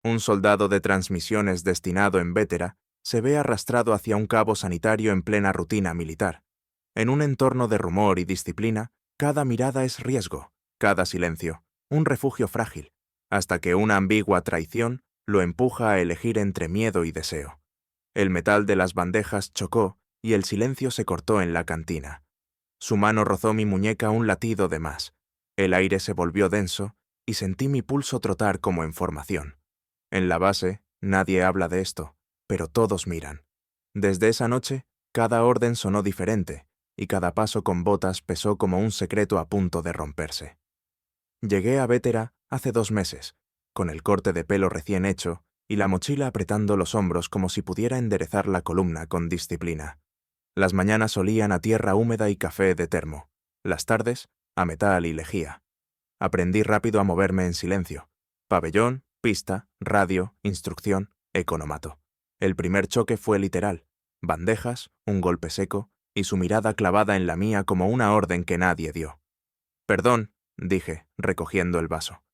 Un soldado de transmisiones destinado en Vétera se ve arrastrado hacia un cabo sanitario en plena rutina militar. En un entorno de rumor y disciplina, cada mirada es riesgo, cada silencio, un refugio frágil, hasta que una ambigua traición lo empuja a elegir entre miedo y deseo. El metal de las bandejas chocó y el silencio se cortó en la cantina. Su mano rozó mi muñeca un latido de más. El aire se volvió denso y sentí mi pulso trotar como en formación. En la base, nadie habla de esto, pero todos miran. Desde esa noche, cada orden sonó diferente, y cada paso con botas pesó como un secreto a punto de romperse. Llegué a Vétera hace 2 meses, con el corte de pelo recién hecho y la mochila apretando los hombros como si pudiera enderezar la columna con disciplina. Las mañanas olían a tierra húmeda y café de termo, las tardes a metal y lejía. Aprendí rápido a moverme en silencio. Pabellón, pista, radio, instrucción, economato. El primer choque fue literal. Bandejas, un golpe seco, y su mirada clavada en la mía como una orden que nadie dio. «Perdón», dije, recogiendo el vaso.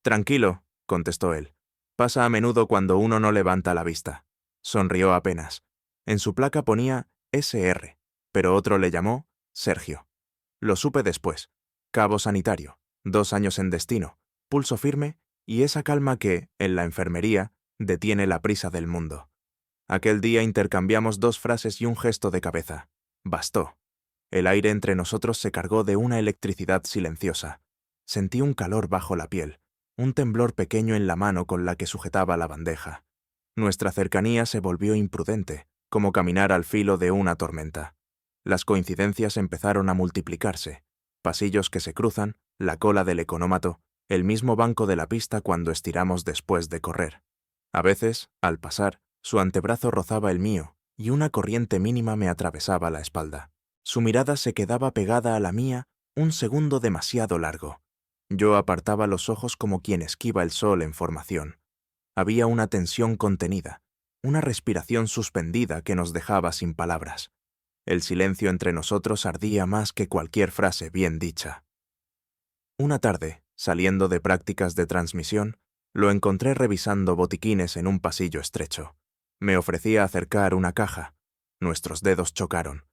«Tranquilo», contestó él. «Pasa a menudo cuando uno no levanta la vista». Sonrió apenas. En su placa ponía SR, pero otro le llamó Sergio. Lo supe después. Cabo sanitario, 2 años en destino, pulso firme y esa calma que, en la enfermería, detiene la prisa del mundo. Aquel día intercambiamos 2 frases y un gesto de cabeza. Bastó. El aire entre nosotros se cargó de una electricidad silenciosa. Sentí un calor bajo la piel, un temblor pequeño en la mano con la que sujetaba la bandeja. Nuestra cercanía se volvió imprudente, como caminar al filo de una tormenta. Las coincidencias empezaron a multiplicarse. Pasillos que se cruzan, la cola del económato, el mismo banco de la pista cuando estiramos después de correr. A veces, al pasar, su antebrazo rozaba el mío y una corriente mínima me atravesaba la espalda. Su mirada se quedaba pegada a la mía un segundo demasiado largo. Yo apartaba los ojos como quien esquiva el sol en formación. Había una tensión contenida, una respiración suspendida que nos dejaba sin palabras. El silencio entre nosotros ardía más que cualquier frase bien dicha. Una tarde, saliendo de prácticas de transmisión, lo encontré revisando botiquines en un pasillo estrecho. Me ofrecía acercar una caja. Nuestros dedos chocaron.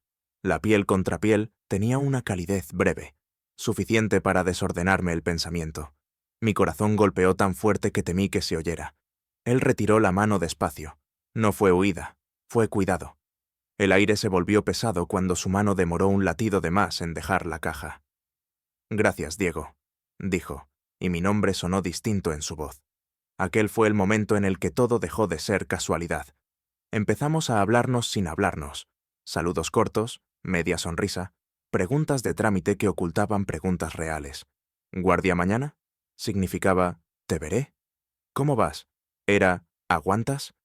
La piel contra piel tenía una calidez breve, suficiente para desordenarme el pensamiento. Mi corazón golpeó tan fuerte que temí que se oyera. Él retiró la mano despacio. No fue huida, fue cuidado. El aire se volvió pesado cuando su mano demoró un latido de más en dejar la caja. «Gracias, Diego», dijo, y mi nombre sonó distinto en su voz. Aquel fue el momento en el que todo dejó de ser casualidad. Empezamos a hablarnos sin hablarnos. Saludos cortos, media sonrisa, preguntas de trámite que ocultaban preguntas reales. «¿Guardia mañana?» significaba «¿te veré?» «¿Cómo vas?» era «¿aguantas?»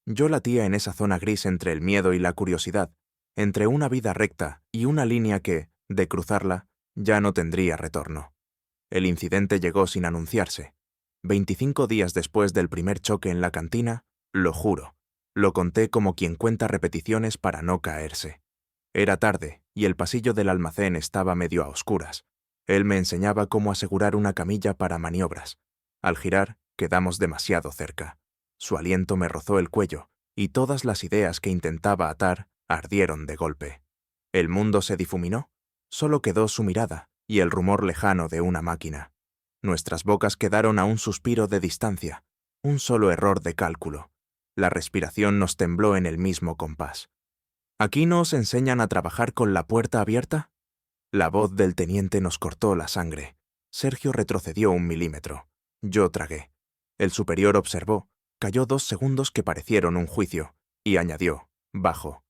Yo latía en esa zona gris entre el miedo y la curiosidad, entre una vida recta y una línea que, de cruzarla, ya no tendría retorno. El incidente llegó sin anunciarse. 25 días después del primer choque en la cantina, lo juro, lo conté como quien cuenta repeticiones para no caerse. Era tarde y el pasillo del almacén estaba medio a oscuras. Él me enseñaba cómo asegurar una camilla para maniobras. Al girar, quedamos demasiado cerca. Su aliento me rozó el cuello, y todas las ideas que intentaba atar ardieron de golpe. El mundo se difuminó, solo quedó su mirada y el rumor lejano de una máquina. Nuestras bocas quedaron a un suspiro de distancia, un solo error de cálculo. La respiración nos tembló en el mismo compás. ¿Aquí no os enseñan a trabajar con la puerta abierta? La voz del teniente nos cortó la sangre. Sergio retrocedió 1 milímetro. Yo tragué. El superior observó. Calló 2 segundos que parecieron un juicio, y añadió, bajo: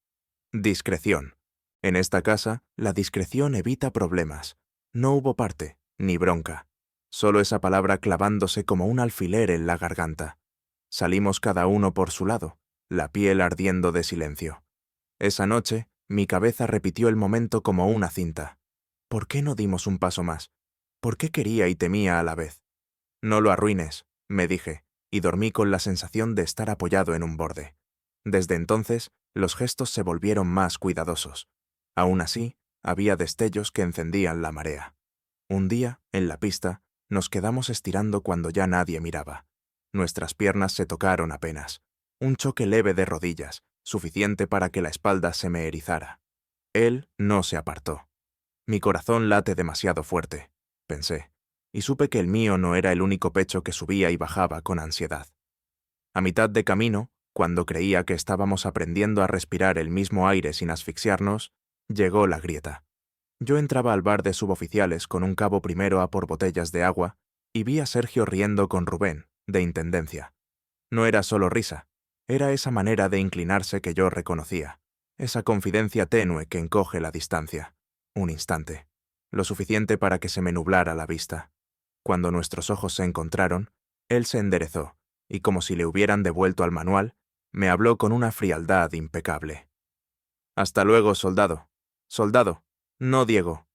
«Discreción. En esta casa, la discreción evita problemas. No hubo parte, ni bronca. Solo esa palabra clavándose como un alfiler en la garganta. Salimos cada uno por su lado, la piel ardiendo de silencio. Esa noche, mi cabeza repitió el momento como una cinta. ¿Por qué no dimos un paso más? ¿Por qué quería y temía a la vez? No lo arruines», me dije, y dormí con la sensación de estar apoyado en un borde. Desde entonces, los gestos se volvieron más cuidadosos. Aún así, había destellos que encendían la marea. Un día, en la pista, nos quedamos estirando cuando ya nadie miraba. Nuestras piernas se tocaron apenas. Un choque leve de rodillas, suficiente para que la espalda se me erizara. Él no se apartó. Mi corazón late demasiado fuerte, pensé, y supe que el mío no era el único pecho que subía y bajaba con ansiedad. A mitad de camino, cuando creía que estábamos aprendiendo a respirar el mismo aire sin asfixiarnos, llegó la grieta. Yo entraba al bar de suboficiales con un cabo primero a por botellas de agua y vi a Sergio riendo con Rubén, de intendencia. No era solo risa, era esa manera de inclinarse que yo reconocía, esa confidencia tenue que encoge la distancia. Un instante, lo suficiente para que se me nublara la vista. Cuando nuestros ojos se encontraron, él se enderezó, y como si le hubieran devuelto al manual, me habló con una frialdad impecable. «Hasta luego, soldado. Soldado, no Diego».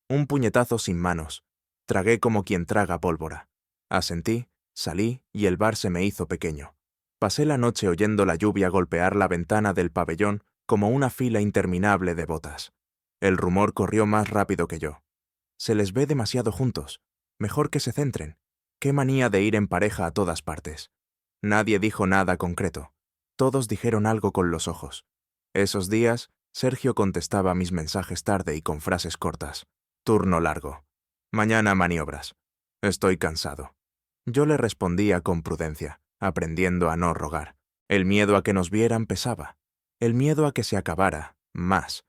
Un puñetazo sin manos. Tragué como quien traga pólvora. Asentí, salí y el bar se me hizo pequeño. Pasé la noche oyendo la lluvia golpear la ventana del pabellón como una fila interminable de botas. El rumor corrió más rápido que yo. Se les ve demasiado juntos. Mejor que se centren. Qué manía de ir en pareja a todas partes. Nadie dijo nada concreto. Todos dijeron algo con los ojos. Esos días, Sergio contestaba mis mensajes tarde y con frases cortas. Turno largo. Mañana maniobras. Estoy cansado. Yo le respondía con prudencia, aprendiendo a no rogar. El miedo a que nos vieran pesaba. El miedo a que se acabara, más.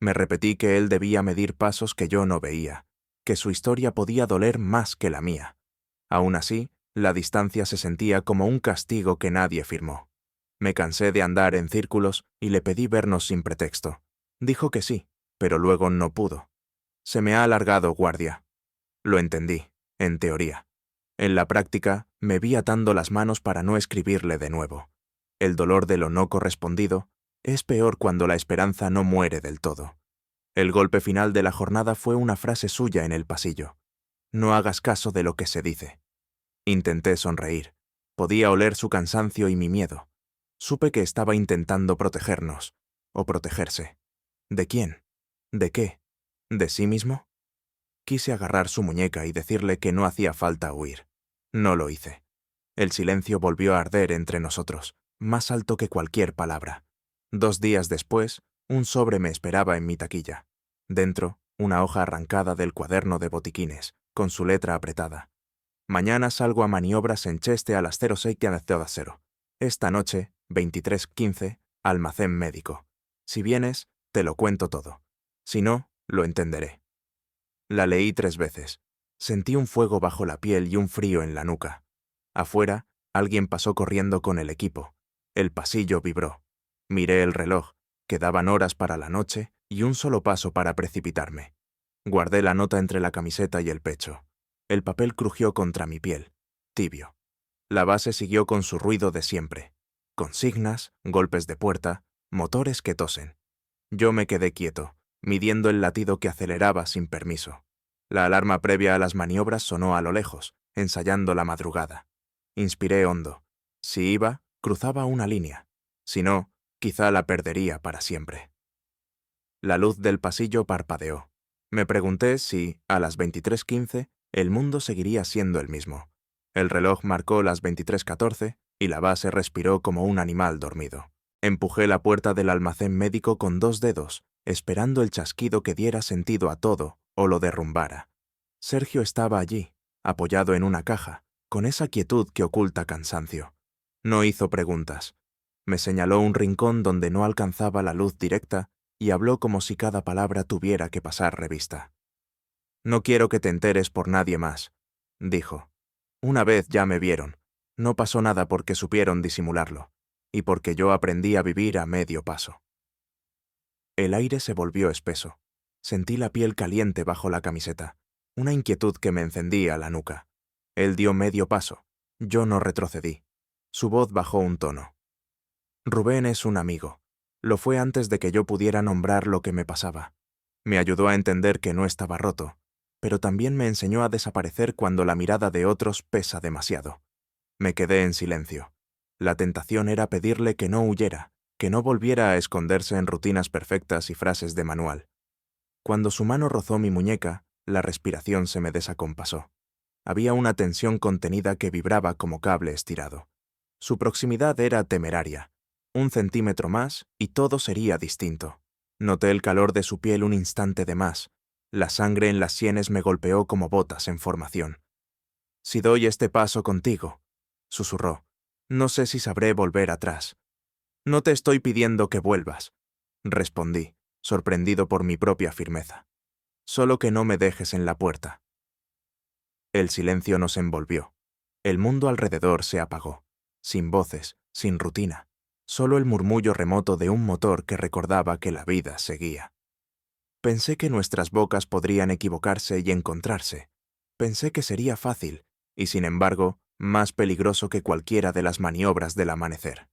Me repetí que él debía medir pasos que yo no veía, que su historia podía doler más que la mía. Aún así, la distancia se sentía como un castigo que nadie firmó. Me cansé de andar en círculos y le pedí vernos sin pretexto. Dijo que sí, pero luego no pudo. Se me ha alargado guardia. Lo entendí, en teoría. En la práctica, me vi atando las manos para no escribirle de nuevo. El dolor de lo no correspondido es peor cuando la esperanza no muere del todo. El golpe final de la jornada fue una frase suya en el pasillo. No hagas caso de lo que se dice. Intenté sonreír. Podía oler su cansancio y mi miedo. Supe que estaba intentando protegernos, o protegerse. ¿De quién? ¿De qué? ¿De sí mismo? Quise agarrar su muñeca y decirle que no hacía falta huir. No lo hice. El silencio volvió a arder entre nosotros, más alto que cualquier palabra. 2 días después, un sobre me esperaba en mi taquilla. Dentro, una hoja arrancada del cuaderno de botiquines, con su letra apretada. Mañana salgo a maniobras en Cheste a las 06:00. Esta noche, 23:15, almacén médico. Si vienes, te lo cuento todo. Si no, lo entenderé. La leí 3 veces. Sentí un fuego bajo la piel y un frío en la nuca. Afuera, alguien pasó corriendo con el equipo. El pasillo vibró. Miré el reloj. Quedaban horas para la noche y un solo paso para precipitarme. Guardé la nota entre la camiseta y el pecho. El papel crujió contra mi piel, tibio. La base siguió con su ruido de siempre. Consignas, golpes de puerta, motores que tosen. Yo me quedé quieto, midiendo el latido que aceleraba sin permiso. La alarma previa a las maniobras sonó a lo lejos, ensayando la madrugada. Inspiré hondo. Si iba, cruzaba una línea. Si no, quizá la perdería para siempre. La luz del pasillo parpadeó. Me pregunté si, a las 23:15, el mundo seguiría siendo el mismo. El reloj marcó las 23:14 y la base respiró como un animal dormido. Empujé la puerta del almacén médico con 2 dedos, esperando el chasquido que diera sentido a todo o lo derrumbara. Sergio estaba allí, apoyado en una caja, con esa quietud que oculta cansancio. No hizo preguntas. Me señaló un rincón donde no alcanzaba la luz directa y habló como si cada palabra tuviera que pasar revista. «No quiero que te enteres por nadie más», dijo. «Una vez ya me vieron. No pasó nada porque supieron disimularlo, y porque yo aprendí a vivir a medio paso». El aire se volvió espeso. Sentí la piel caliente bajo la camiseta, una inquietud que me encendía la nuca. Él dio medio paso. Yo no retrocedí. Su voz bajó un tono. «Rubén es un amigo. Lo fue antes de que yo pudiera nombrar lo que me pasaba. Me ayudó a entender que no estaba roto, pero también me enseñó a desaparecer cuando la mirada de otros pesa demasiado». Me quedé en silencio. La tentación era pedirle que no huyera, que no volviera a esconderse en rutinas perfectas y frases de manual. Cuando su mano rozó mi muñeca, la respiración se me desacompasó. Había una tensión contenida que vibraba como cable estirado. Su proximidad era temeraria. 1 centímetro más y todo sería distinto. Noté el calor de su piel un instante de más. La sangre en las sienes me golpeó como botas en formación. «Si doy este paso contigo», susurró, «no sé si sabré volver atrás». «No te estoy pidiendo que vuelvas», respondí, sorprendido por mi propia firmeza. «Solo que no me dejes en la puerta». El silencio nos envolvió. El mundo alrededor se apagó. Sin voces, sin rutina. Solo el murmullo remoto de un motor que recordaba que la vida seguía. Pensé que nuestras bocas podrían equivocarse y encontrarse. Pensé que sería fácil, y sin embargo, más peligroso que cualquiera de las maniobras del amanecer.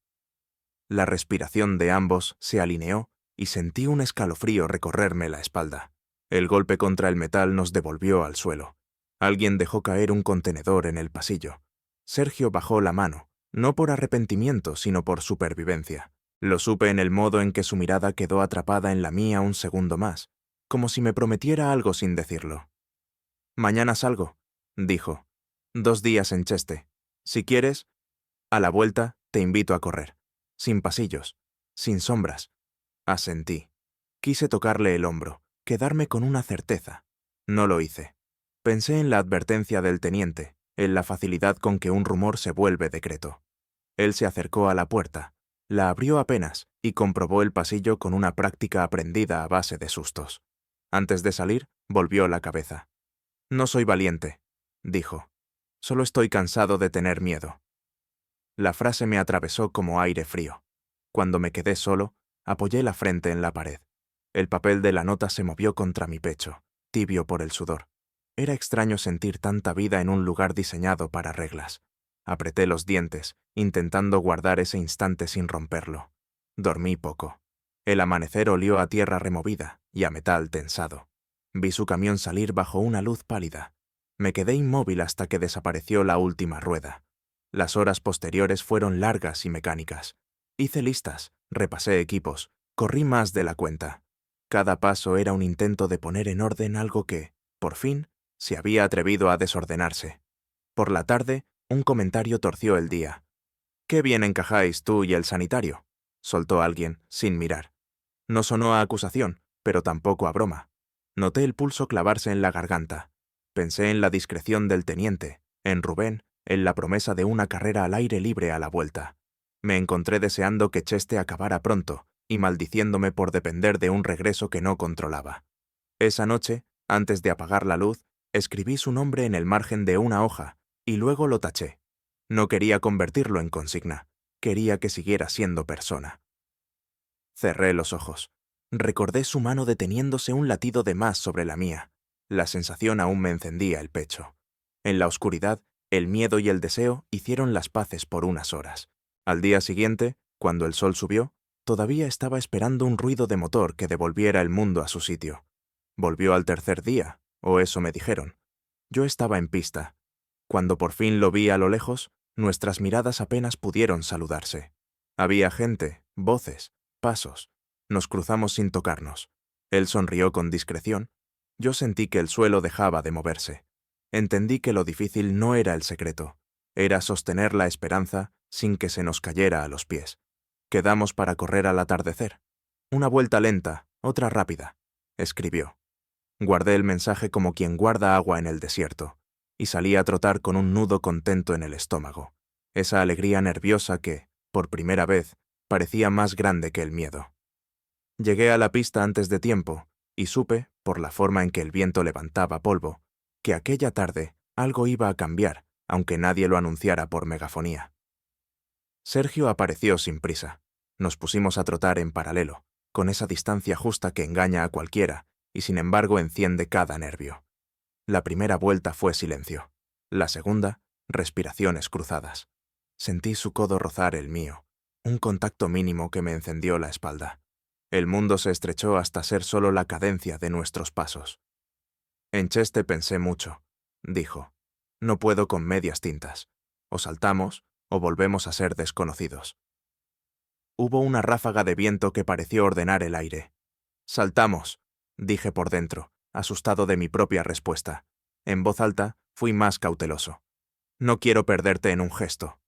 La respiración de ambos se alineó y sentí un escalofrío recorrerme la espalda. El golpe contra el metal nos devolvió al suelo. Alguien dejó caer un contenedor en el pasillo. Sergio bajó la mano, no por arrepentimiento, sino por supervivencia. Lo supe en el modo en que su mirada quedó atrapada en la mía un segundo más, como si me prometiera algo sin decirlo. «Mañana salgo», dijo. «2 días en Cheste. Si quieres, a la vuelta te invito a correr. Sin pasillos, sin sombras». Asentí. Quise tocarle el hombro, quedarme con una certeza. No lo hice. Pensé en la advertencia del teniente, en la facilidad con que un rumor se vuelve decreto. Él se acercó a la puerta, la abrió apenas y comprobó el pasillo con una práctica aprendida a base de sustos. Antes de salir, volvió la cabeza. «No soy valiente», dijo. «Solo estoy cansado de tener miedo». La frase me atravesó como aire frío. Cuando me quedé solo, apoyé la frente en la pared. El papel de la nota se movió contra mi pecho, tibio por el sudor. Era extraño sentir tanta vida en un lugar diseñado para reglas. Apreté los dientes, intentando guardar ese instante sin romperlo. Dormí poco. El amanecer olió a tierra removida y a metal tensado. Vi su camión salir bajo una luz pálida. Me quedé inmóvil hasta que desapareció la última rueda. Las horas posteriores fueron largas y mecánicas. Hice listas, repasé equipos, corrí más de la cuenta. Cada paso era un intento de poner en orden algo que, por fin, se había atrevido a desordenarse. Por la tarde, un comentario torció el día. «Qué bien encajáis tú y el sanitario», soltó alguien, sin mirar. No sonó a acusación, pero tampoco a broma. Noté el pulso clavarse en la garganta. Pensé en la discreción del teniente, en Rubén, en la promesa de una carrera al aire libre a la vuelta. Me encontré deseando que Cheste acabara pronto y maldiciéndome por depender de un regreso que no controlaba. Esa noche, antes de apagar la luz, escribí su nombre en el margen de una hoja y luego lo taché. No quería convertirlo en consigna. Quería que siguiera siendo persona. Cerré los ojos. Recordé su mano deteniéndose un latido de más sobre la mía. La sensación aún me encendía el pecho. En la oscuridad, el miedo y el deseo hicieron las paces por unas horas. Al día siguiente, cuando el sol subió, todavía estaba esperando un ruido de motor que devolviera el mundo a su sitio. Volvió al tercer día, o eso me dijeron. Yo estaba en pista. Cuando por fin lo vi a lo lejos, nuestras miradas apenas pudieron saludarse. Había gente, voces, pasos. Nos cruzamos sin tocarnos. Él sonrió con discreción. Yo sentí que el suelo dejaba de moverse. Entendí que lo difícil no era el secreto, era sostener la esperanza sin que se nos cayera a los pies. Quedamos para correr al atardecer. Una vuelta lenta, otra rápida, escribió. Guardé el mensaje como quien guarda agua en el desierto, y salí a trotar con un nudo contento en el estómago, esa alegría nerviosa que, por primera vez, parecía más grande que el miedo. Llegué a la pista antes de tiempo, y supe, por la forma en que el viento levantaba polvo, que aquella tarde algo iba a cambiar, aunque nadie lo anunciara por megafonía. Sergio apareció sin prisa. Nos pusimos a trotar en paralelo, con esa distancia justa que engaña a cualquiera y sin embargo enciende cada nervio. La primera vuelta fue silencio. La segunda, respiraciones cruzadas. Sentí su codo rozar el mío, un contacto mínimo que me encendió la espalda. El mundo se estrechó hasta ser solo la cadencia de nuestros pasos. «En Cheste pensé mucho», dijo. «No puedo con medias tintas. O saltamos o volvemos a ser desconocidos». Hubo una ráfaga de viento que pareció ordenar el aire. «Saltamos», dije por dentro, asustado de mi propia respuesta. En voz alta, Fui más cauteloso. No quiero perderte en un gesto.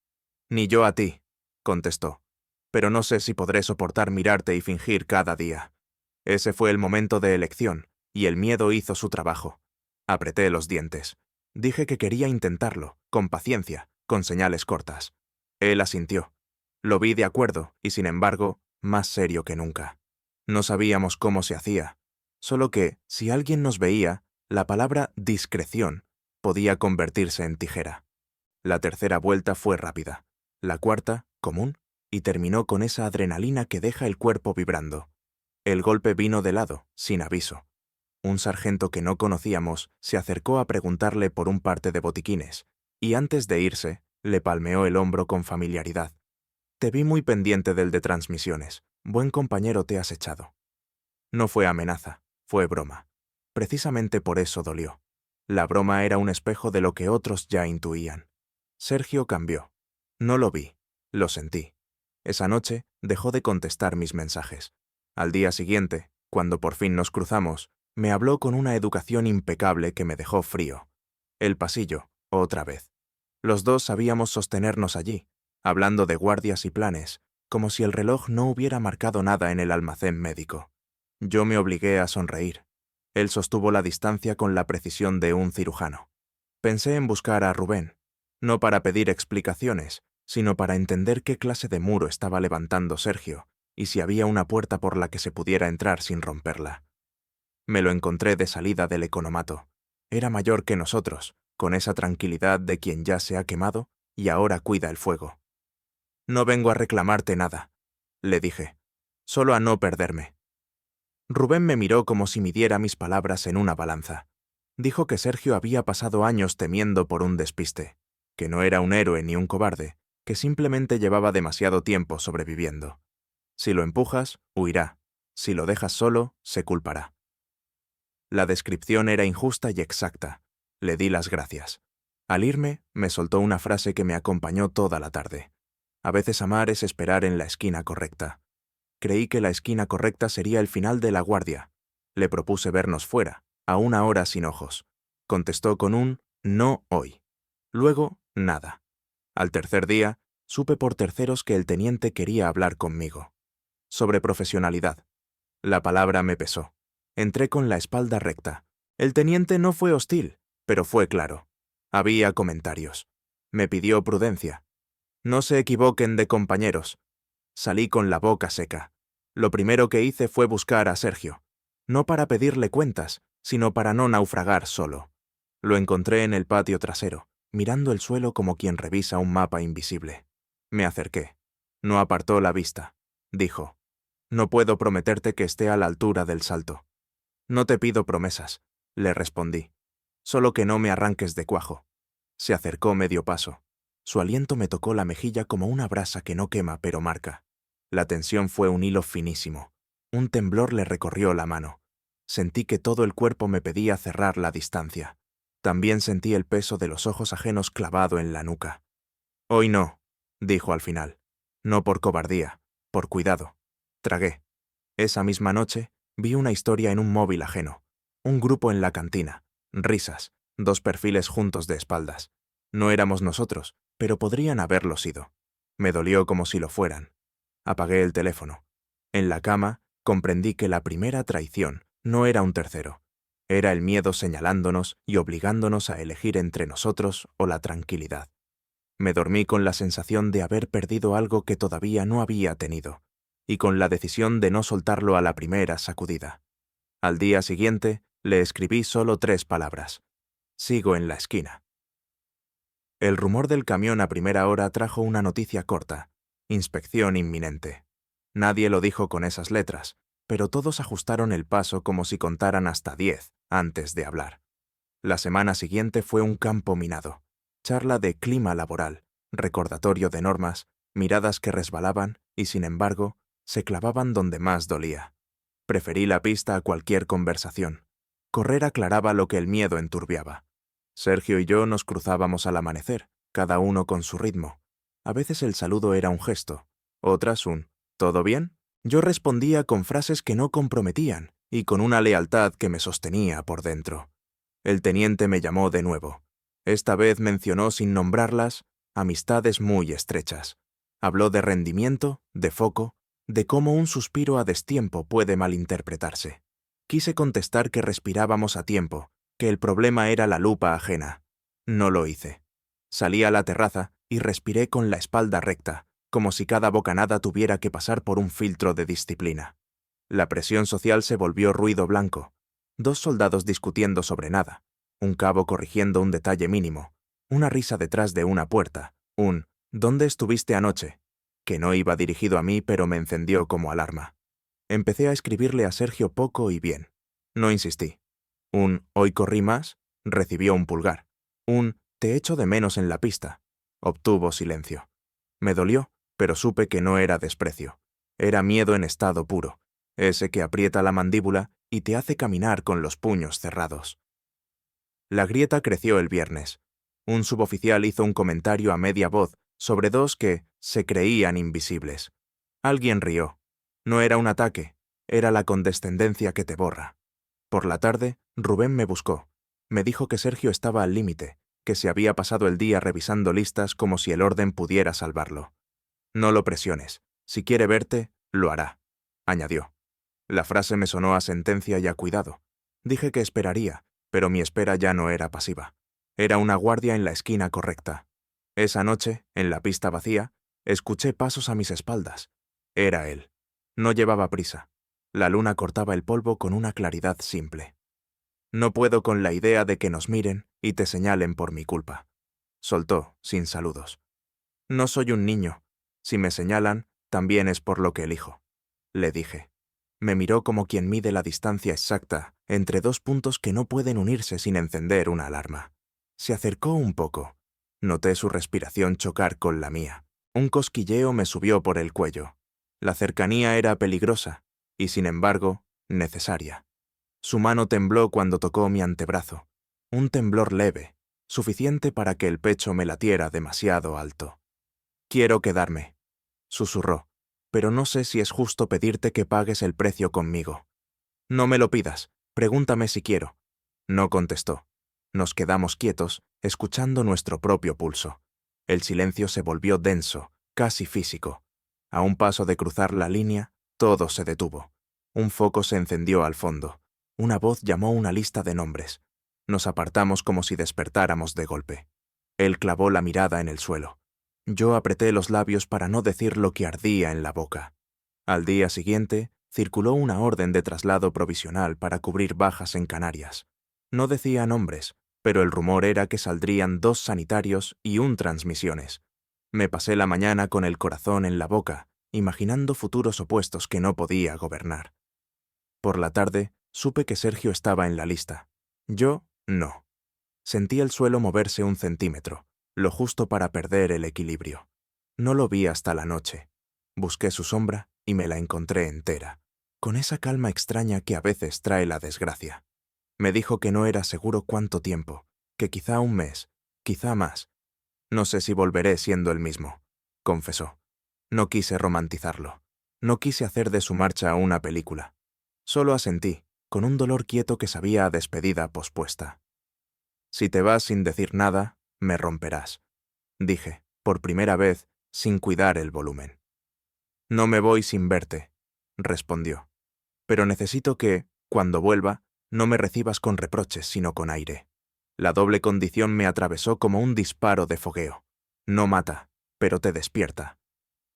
Ni yo a ti, contestó. Pero no sé si podré soportar mirarte y fingir cada día. Ese fue el momento de elección, y el miedo hizo su trabajo. Apreté los dientes. Dije que quería intentarlo, con paciencia, con señales cortas. Él asintió. Lo vi de acuerdo, y sin embargo, más serio que nunca. No sabíamos cómo se hacía, solo que, si alguien nos veía, la palabra discreción podía convertirse en tijera. La tercera vuelta fue rápida, la cuarta, común, y terminó con esa adrenalina que deja el cuerpo vibrando. El golpe vino de lado, sin aviso. Un sargento que no conocíamos se acercó a preguntarle por un parte de botiquines, y antes de irse, le palmeó el hombro con familiaridad. Te vi muy pendiente del de transmisiones. Buen compañero te has echado. No fue amenaza, fue broma. Precisamente por eso dolió. La broma era un espejo de lo que otros ya intuían. Sergio cambió. No lo vi, lo sentí. Esa noche dejó de contestar mis mensajes. Al día siguiente, cuando por fin nos cruzamos, me habló con una educación impecable que me dejó frío. El pasillo, otra vez. Los dos sabíamos sostenernos allí, hablando de guardias y planes, como si el reloj no hubiera marcado nada en el almacén médico. Yo me obligué a sonreír. Él sostuvo la distancia con la precisión de un cirujano. Pensé en buscar a Rubén, no para pedir explicaciones, sino para entender qué clase de muro estaba levantando Sergio y si había una puerta por la que se pudiera entrar sin romperla. Me lo encontré de salida del economato. Era mayor que nosotros, con esa tranquilidad de quien ya se ha quemado y ahora cuida el fuego. No vengo a reclamarte nada, le dije, solo a no perderme. Rubén me miró como si midiera mis palabras en una balanza. Dijo que Sergio había pasado años temiendo por un despiste, que no era un héroe ni un cobarde, que simplemente llevaba demasiado tiempo sobreviviendo. Si lo empujas, huirá. Si lo dejas solo, se culpará. La descripción era injusta y exacta. Le di las gracias. Al irme, me soltó una frase que me acompañó toda la tarde. A veces amar es esperar en la esquina correcta. Creí que la esquina correcta sería el final de la guardia. Le propuse vernos fuera, a una hora sin ojos. Contestó con un «no hoy». Luego, nada. Al tercer día, supe por terceros que el teniente quería hablar conmigo. Sobre profesionalidad. La palabra me pesó. Entré con la espalda recta. El teniente no fue hostil, pero fue claro. Había comentarios. Me pidió prudencia. No se equivoquen de compañeros. Salí con la boca seca. Lo primero que hice fue buscar a Sergio. No para pedirle cuentas, sino para no naufragar solo. Lo encontré en el patio trasero, mirando el suelo como quien revisa un mapa invisible. Me acerqué. No apartó la vista. Dijo: «No puedo prometerte que esté a la altura del salto». «No te pido promesas», le respondí. «Solo que no me arranques de cuajo». Se acercó medio paso. Su aliento me tocó la mejilla como una brasa que no quema pero marca. La tensión fue un hilo finísimo. Un temblor le recorrió la mano. Sentí que todo el cuerpo me pedía cerrar la distancia. También sentí el peso de los ojos ajenos clavado en la nuca. «Hoy no», dijo al final. «No por cobardía, por cuidado». Tragué. Esa misma noche vi una historia en un móvil ajeno. Un grupo en la cantina. Risas. Dos perfiles juntos de espaldas. No éramos nosotros, pero podrían haberlo sido. Me dolió como si lo fueran. Apagué el teléfono. En la cama comprendí que la primera traición no era un tercero. Era el miedo señalándonos y obligándonos a elegir entre nosotros o la tranquilidad. Me dormí con la sensación de haber perdido algo que todavía no había tenido, y con la decisión de no soltarlo a la primera sacudida. Al día siguiente, le escribí solo 3 palabras. Sigo en la esquina. El rumor del camión a primera hora trajo una noticia corta. Inspección inminente. Nadie lo dijo con esas letras, pero todos ajustaron el paso como si contaran hasta 10 antes de hablar. La semana siguiente fue un campo minado. Charla de clima laboral, recordatorio de normas, miradas que resbalaban y, sin embargo, se clavaban donde más dolía. Preferí la pista a cualquier conversación. Correr aclaraba lo que el miedo enturbiaba. Sergio y yo nos cruzábamos al amanecer, cada uno con su ritmo. A veces el saludo era un gesto, otras un «¿todo bien?». Yo respondía con frases que no comprometían y con una lealtad que me sostenía por dentro. El teniente me llamó de nuevo. Esta vez mencionó sin nombrarlas amistades muy estrechas. Habló de rendimiento, de foco, de cómo un suspiro a destiempo puede malinterpretarse. Quise contestar que respirábamos a tiempo, que el problema era la lupa ajena. No lo hice. Salí a la terraza y respiré con la espalda recta, como si cada bocanada tuviera que pasar por un filtro de disciplina. La presión social se volvió ruido blanco. 2 soldados discutiendo sobre nada, un cabo corrigiendo un detalle mínimo, una risa detrás de una puerta, un «¿Dónde estuviste anoche?», que no iba dirigido a mí pero me encendió como alarma. Empecé a escribirle a Sergio poco y bien. No insistí. Un «¿Hoy corrí más?», recibió un pulgar. Un «Te echo de menos en la pista», obtuvo silencio. Me dolió, pero supe que no era desprecio. Era miedo en estado puro, ese que aprieta la mandíbula y te hace caminar con los puños cerrados. La grieta creció el viernes. Un suboficial hizo un comentario a media voz sobre 2 que se creían invisibles. Alguien rió. No era un ataque, era la condescendencia que te borra. Por la tarde, Rubén me buscó. Me dijo que Sergio estaba al límite, que se había pasado el día revisando listas como si el orden pudiera salvarlo. No lo presiones. Si quiere verte, lo hará, añadió. La frase me sonó a sentencia y a cuidado. Dije que esperaría, pero mi espera ya no era pasiva. Era una guardia en la esquina correcta. Esa noche, en la pista vacía, escuché pasos a mis espaldas. Era él. No llevaba prisa. La luna cortaba el polvo con una claridad simple. No puedo con la idea de que nos miren y te señalen por mi culpa. Soltó, sin saludos. No soy un niño. Si me señalan, también es por lo que elijo. Le dije. Me miró como quien mide la distancia exacta entre 2 puntos que no pueden unirse sin encender una alarma. Se acercó un poco. Noté su respiración chocar con la mía. Un cosquilleo me subió por el cuello. La cercanía era peligrosa y, sin embargo, necesaria. Su mano tembló cuando tocó mi antebrazo. Un temblor leve, suficiente para que el pecho me latiera demasiado alto. «Quiero quedarme», susurró, «pero no sé si es justo pedirte que pagues el precio conmigo». «No me lo pidas, pregúntame si quiero». No contestó. Nos quedamos quietos, escuchando nuestro propio pulso. El silencio se volvió denso, casi físico. A un paso de cruzar la línea, todo se detuvo. Un foco se encendió al fondo. Una voz llamó una lista de nombres. Nos apartamos como si despertáramos de golpe. Él clavó la mirada en el suelo. Yo apreté los labios para no decir lo que ardía en la boca. Al día siguiente, circuló una orden de traslado provisional para cubrir bajas en Canarias. No decía nombres, pero el rumor era que saldrían 2 sanitarios y 1 transmisiones. Me pasé la mañana con el corazón en la boca, imaginando futuros opuestos que no podía gobernar. Por la tarde, supe que Sergio estaba en la lista. Yo, no. Sentí el suelo moverse 1 centímetro, lo justo para perder el equilibrio. No lo vi hasta la noche. Busqué su sombra y me la encontré entera, con esa calma extraña que a veces trae la desgracia. Me dijo que no era seguro cuánto tiempo, que quizá 1 mes, quizá más. No sé si volveré siendo el mismo, confesó. No quise romantizarlo. No quise hacer de su marcha una película. Solo asentí, con un dolor quieto que sabía a despedida pospuesta. Si te vas sin decir nada, me romperás, dije, por primera vez, sin cuidar el volumen. No me voy sin verte, respondió. Pero necesito que, cuando vuelva, no me recibas con reproches, sino con aire. La doble condición me atravesó como un disparo de fogueo. No mata, pero te despierta.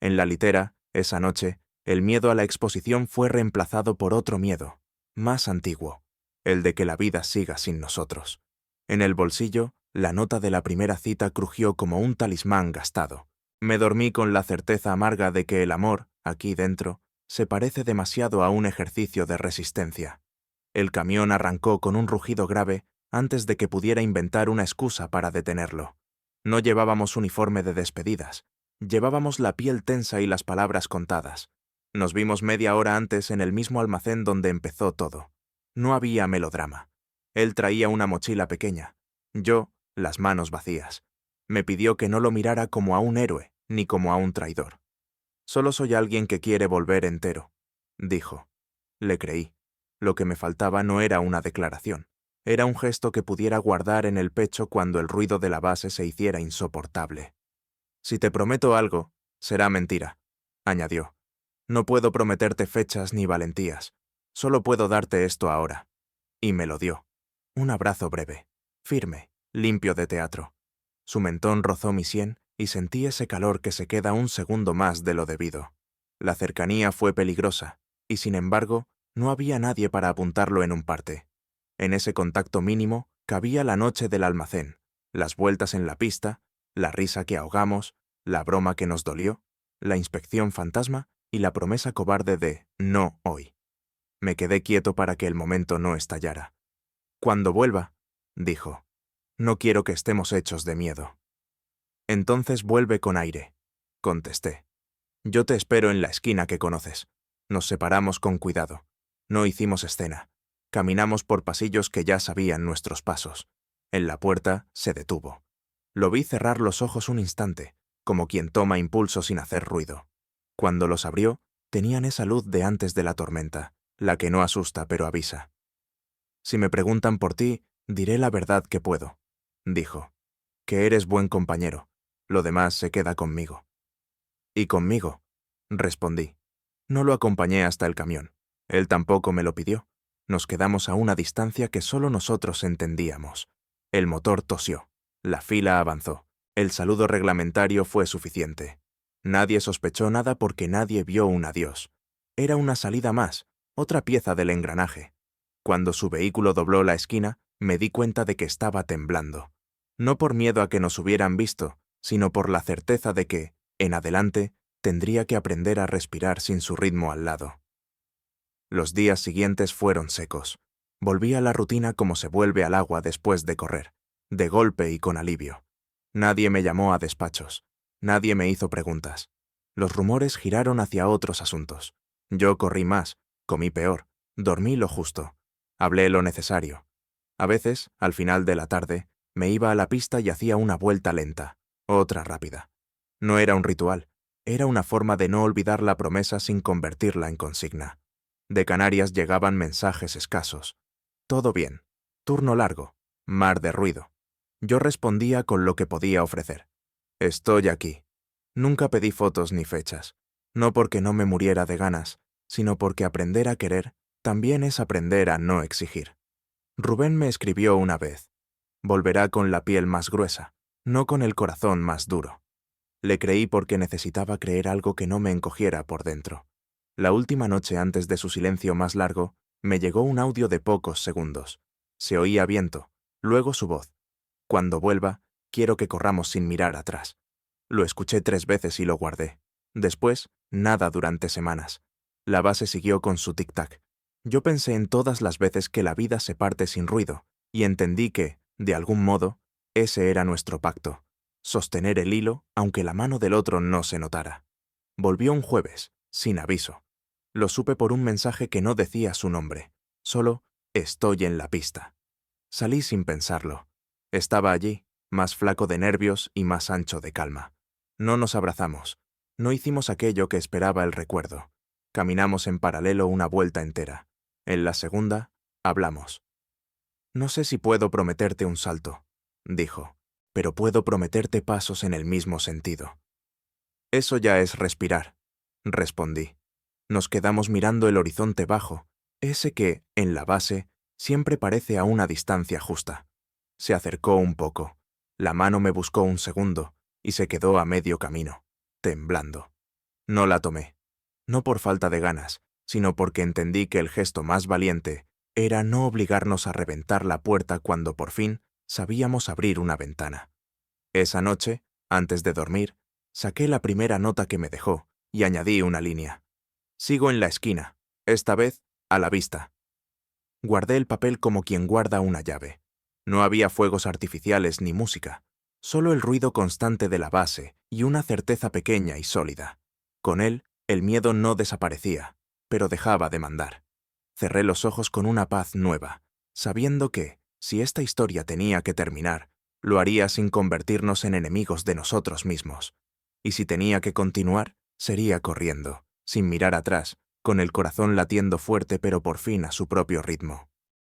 En la litera, esa noche, el miedo a la exposición fue reemplazado por otro miedo, más antiguo, el de que la vida siga sin nosotros. En el bolsillo, la nota de la primera cita crujió como un talismán gastado. Me dormí con la certeza amarga de que el amor, aquí dentro, se parece demasiado a un ejercicio de resistencia. El camión arrancó con un rugido grave antes de que pudiera inventar una excusa para detenerlo. No llevábamos uniforme de despedidas. Llevábamos la piel tensa y las palabras contadas. Nos vimos media hora antes en el mismo almacén donde empezó todo. No había melodrama. Él traía una mochila pequeña. Yo, las manos vacías. Me pidió que no lo mirara como a un héroe, ni como a un traidor. «Solo soy alguien que quiere volver entero», dijo. Le creí. Lo que me faltaba no era una declaración. Era un gesto que pudiera guardar en el pecho cuando el ruido de la base se hiciera insoportable. «Si te prometo algo, será mentira», añadió. «No puedo prometerte fechas ni valentías. Solo puedo darte esto ahora». Y me lo dio. Un abrazo breve, firme, limpio de teatro. Su mentón rozó mi sien y sentí ese calor que se queda un segundo más de lo debido. La cercanía fue peligrosa, y sin embargo, no había nadie para apuntarlo en un parte. En ese contacto mínimo cabía la noche del almacén, las vueltas en la pista, la risa que ahogamos, la broma que nos dolió, la inspección fantasma y la promesa cobarde de «no hoy». Me quedé quieto para que el momento no estallara. «Cuando vuelva», dijo, «no quiero que estemos hechos de miedo». «Entonces vuelve con aire», contesté. «Yo te espero en la esquina que conoces». Nos separamos con cuidado. No hicimos escena. Caminamos por pasillos que ya sabían nuestros pasos. En la puerta se detuvo. Lo vi cerrar los ojos un instante, como quien toma impulso sin hacer ruido. Cuando los abrió, tenían esa luz de antes de la tormenta, la que no asusta pero avisa. «Si me preguntan por ti, diré la verdad que puedo», dijo. «Que eres buen compañero. Lo demás se queda conmigo». «Y conmigo», respondí. No lo acompañé hasta el camión. Él tampoco me lo pidió. Nos quedamos a una distancia que solo nosotros entendíamos. El motor tosió. La fila avanzó. El saludo reglamentario fue suficiente. Nadie sospechó nada porque nadie vio un adiós. Era una salida más, otra pieza del engranaje. Cuando su vehículo dobló la esquina, me di cuenta de que estaba temblando. No por miedo a que nos hubieran visto, sino por la certeza de que, en adelante, tendría que aprender a respirar sin su ritmo al lado. Los días siguientes fueron secos. Volví a la rutina como se vuelve al agua después de correr, de golpe y con alivio. Nadie me llamó a despachos. Nadie me hizo preguntas. Los rumores giraron hacia otros asuntos. Yo corrí más, comí peor, dormí lo justo. Hablé lo necesario. A veces, al final de la tarde, me iba a la pista y hacía una vuelta lenta, otra rápida. No era un ritual. Era una forma de no olvidar la promesa sin convertirla en consigna. De Canarias llegaban mensajes escasos. Todo bien. Turno largo. Mar de ruido. Yo respondía con lo que podía ofrecer. Estoy aquí. Nunca pedí fotos ni fechas. No porque no me muriera de ganas, sino porque aprender a querer también es aprender a no exigir. Rubén me escribió una vez. Volverá con la piel más gruesa, no con el corazón más duro. Le creí porque necesitaba creer algo que no me encogiera por dentro. La última noche antes de su silencio más largo, me llegó un audio de pocos segundos. Se oía viento, luego su voz. «Cuando vuelva, quiero que corramos sin mirar atrás». Lo escuché 3 veces y lo guardé. Después, nada durante semanas. La base siguió con su tic-tac. Yo pensé en todas las veces que la vida se parte sin ruido, y entendí que, de algún modo, ese era nuestro pacto. Sostener el hilo aunque la mano del otro no se notara. Volvió un jueves, sin aviso. Lo supe por un mensaje que no decía su nombre, solo «estoy en la pista». Salí sin pensarlo. Estaba allí, más flaco de nervios y más ancho de calma. No nos abrazamos. No hicimos aquello que esperaba el recuerdo. Caminamos en paralelo una vuelta entera. En la segunda, hablamos. «No sé si puedo prometerte un salto», dijo, «pero puedo prometerte pasos en el mismo sentido». «Eso ya es respirar», respondí. Nos quedamos mirando el horizonte bajo, ese que, en la base, siempre parece a una distancia justa. Se acercó un poco. La mano me buscó un segundo y se quedó a medio camino, temblando. No la tomé. No por falta de ganas, sino porque entendí que el gesto más valiente era no obligarnos a reventar la puerta cuando por fin sabíamos abrir una ventana. Esa noche, antes de dormir, saqué la primera nota que me dejó y añadí una línea. «Sigo en la esquina, esta vez a la vista». Guardé el papel como quien guarda una llave. No había fuegos artificiales ni música, solo el ruido constante de la base y una certeza pequeña y sólida. Con él, el miedo no desaparecía, pero dejaba de mandar. Cerré los ojos con una paz nueva, sabiendo que, si esta historia tenía que terminar, lo haría sin convertirnos en enemigos de nosotros mismos. Y si tenía que continuar, sería corriendo, sin mirar atrás, con el corazón latiendo fuerte pero por fin a su propio ritmo.